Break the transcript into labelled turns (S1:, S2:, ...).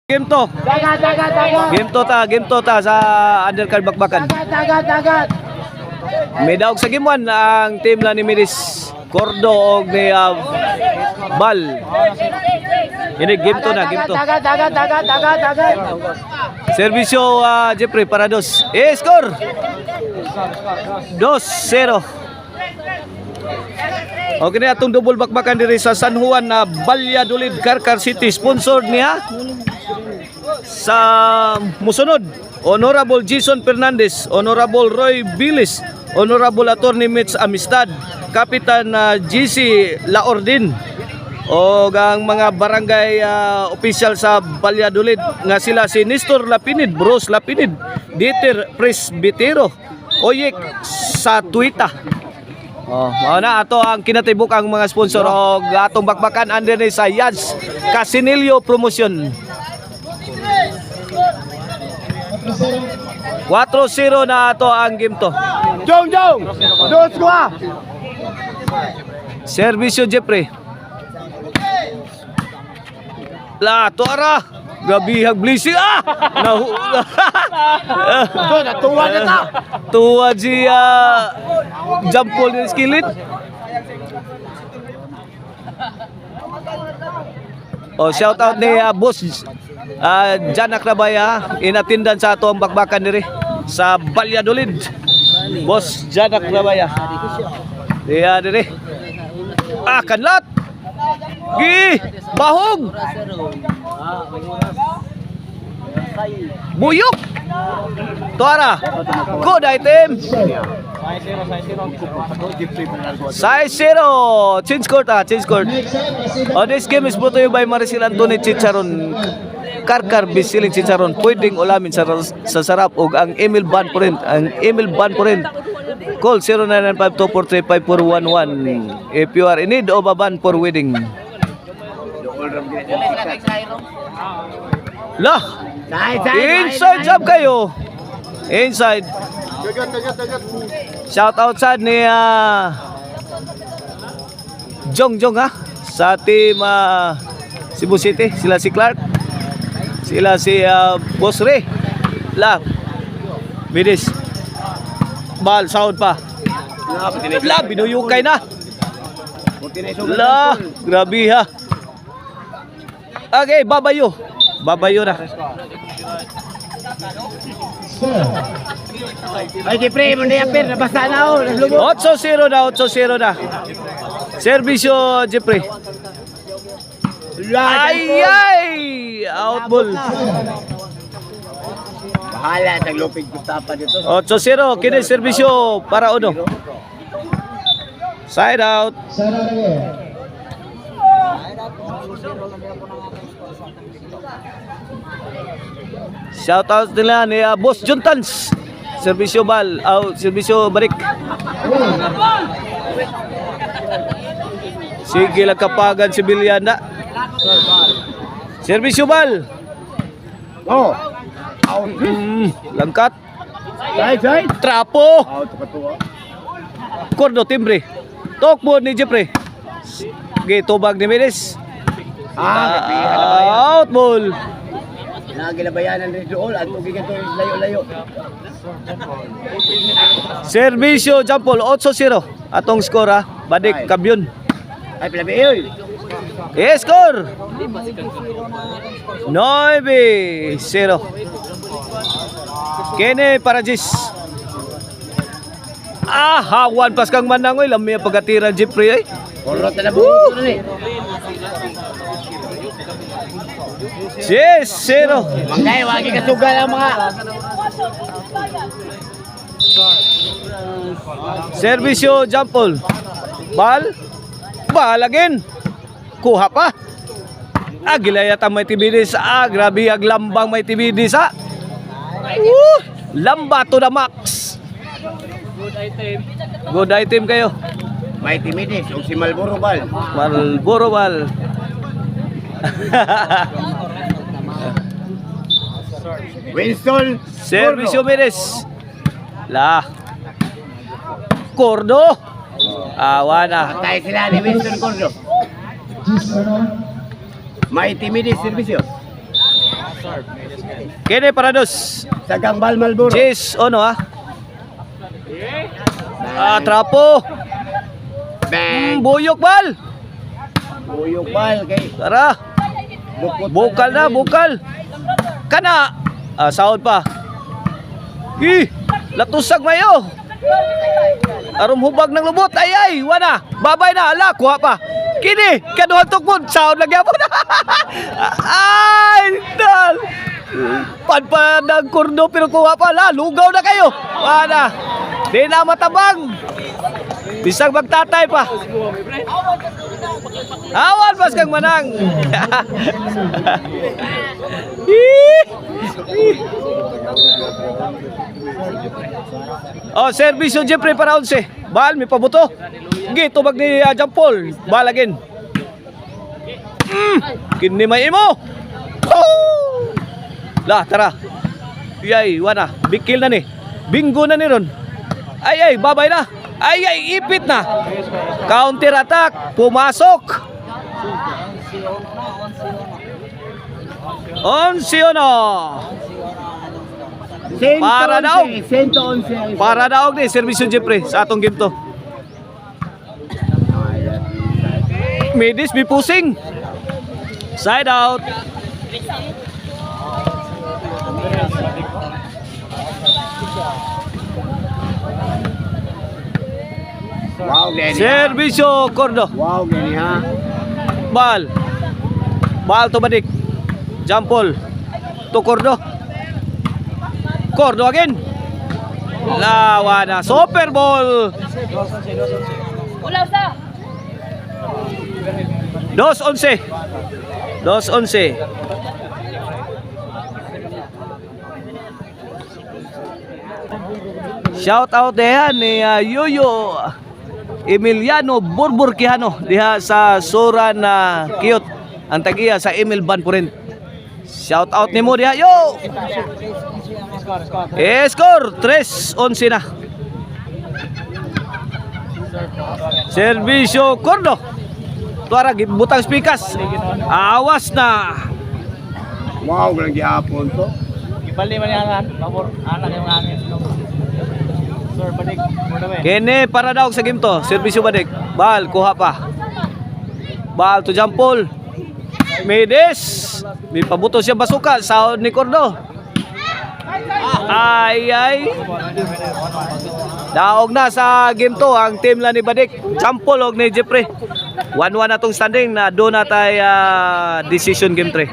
S1: Game to. Game to ta sa undercard bakbakan. May daog sa game 1 ang team lang ni Miris Cordo og ni Bal. Ini game to na, game to. Servisyo Jeffrey para dos. Score. 2-0. Okay na atong double bakbakan diri sa San Juan na Valladolid, Carcar City, sponsored niya sa musunod Honorable Jason Fernandez, Honorable Roy Bilis, Honorable Attorney Mitch Amistad, Kapitan GC Laordin o ang mga barangay official sa Valladolid nga sila si Nestor Lapinid, Bros Lapinid, Dieter Presbitero, Oyek sa Tuita. Mao na ato ang kinatibuk ang mga sponsor og atong bakbakan under ni sa Yads Casinillo Promotion. 4-0 na ato ang game to.
S2: Jong! Dos gua!
S1: Servisyo Jeffrey. La tuara. Gabi blisi Nahu.
S2: Tuwa na ta.
S1: Tuwa si Jampol ni skillet. Shout out ni boss Janak Rabaya in attendance sa ato ang bakbakan diri sa Valladolid. Boss Janak Rabaya. Diya diri. Kanlat. Gi bahog. Buyok. Tuara. Good item. 6-0. Change court change court. This game is brought to you by Maricel Anthony Chicharon. Carcar Bisiling Chicharon. Pwedeng ulamin sa sarap ug ang email ban po rin. Call 0995-243-5411 if you are in need of a ban for wedding. Lah, inside job kayo. Inside. Shout out sa ni Jong sa team Cebu City. Sila si Clark. Sila si Boss Ray. Lah, Bidis. Bal sound pa. La, binuyukay na. La, grabe ha. Okay, babayo na.
S2: Ay, Jeffrey, mo na yapir, nabasa na ako.
S1: 8-0 na. Servisyo, Jeffrey. Ay! Out ball.
S2: Bahala, naglupig ko tapa dito.
S1: 8-0, kini servisyo para uno. Side out. Shout out nila ni Boss Juntans. Servisyo bal, servisyo balik. Sige lang kapagan si Bilyanda. Servisyo bal. Langkat.
S2: Side.
S1: Trapo. Cordo timbre. Tokbo ni Jeffrey. Tubag ni Miris. Out ball.
S2: Naginabayanan rin doon at ugigan to layo-layo.
S1: Servisyo Jampol 8-0. Atong score Badik Kabyon.
S2: Ay pilabi oy.
S1: Score 9-0. Kene Parajis. Hawan pas kang manangoy lamya pagatira Jeffrey ay.
S2: Korot na buto ni.
S1: 0.
S2: Mangay wagi kasugal ang mga
S1: Servisyo Jampol. Bal again. Kuha pa. Gilaya ta may tibidis. Grabe aglambang may tibidis Lamba to the max. Good item kayo.
S2: may timidis o si Malboro Bal. Winston
S1: Servisyo Miris. La Cordo. Awana.
S2: Patay sila ni Winston Cordo. May timidis servisyo.
S1: Kini para dos.
S2: Sa Gambal Malboro.
S1: Chase, ono ha? Trapo.
S2: Bang.
S1: Buyok bal.
S2: Buyok bal kay
S1: Tara. Bukal na, bukal. Kana. Sahod pa. Latusag mayo. Arom hubag ng lubot. Ay, wana. Babay na, ala, kuha pa. Kini, kaduhan tukmod. Sahod lang yapon. Ay, dal. Panpanang kurdo pero kuha pa. La, lugaw na kayo. Wana. Di na matabang. Bisag magtatay pa. Awan pas kang manang. Servisyo Jeffrey para 11. Bal, may pabuto. Gito bag ni Jampol. Bal again. Kini may imo. Lah, tara. Yay, wana. Bikil na ni. Bingo na ni ron. Ay, babay na. Ay, ipit na. Counter attack. Pumasok. 11-1. Para daw.
S2: 111.
S1: Para daw ni servisyo Jeffrey sa atong game to. Midis be pusing. Side out.
S2: Wow, gani.
S1: Servisyo Cordo.
S2: Wow, gani ha.
S1: Bal. Bal to badik. Jampol. To Cordo. Cordo again. Lawa na. Super ball.
S3: Ulaw sa.
S1: 2-11. 2-11. Shout out diha ni Yoyo Emiliano Burburquijano diha sa Soran na Cute. Ang tagiya sa Emil Van Purent. Shout out nimo diha yo. Score 3-11 na. Servisyo Cordo. Tuara butang spikas. Awas na.
S2: Wow, gani gihapon to.
S4: Ibali man yan, labor, anak yung angin. Sir, balik, muna ba
S1: Kene para daw sa game to. Servisyo badik. Bal kuha pa. Bal to Jampol. Medes. May pabuto siya basuka. Sahod ni Cordo. Ay. Daog na sa game to ang team la ni Badik. Jampol og ni Jeffrey. 1-1 na tong standing na do na tay decision game 3.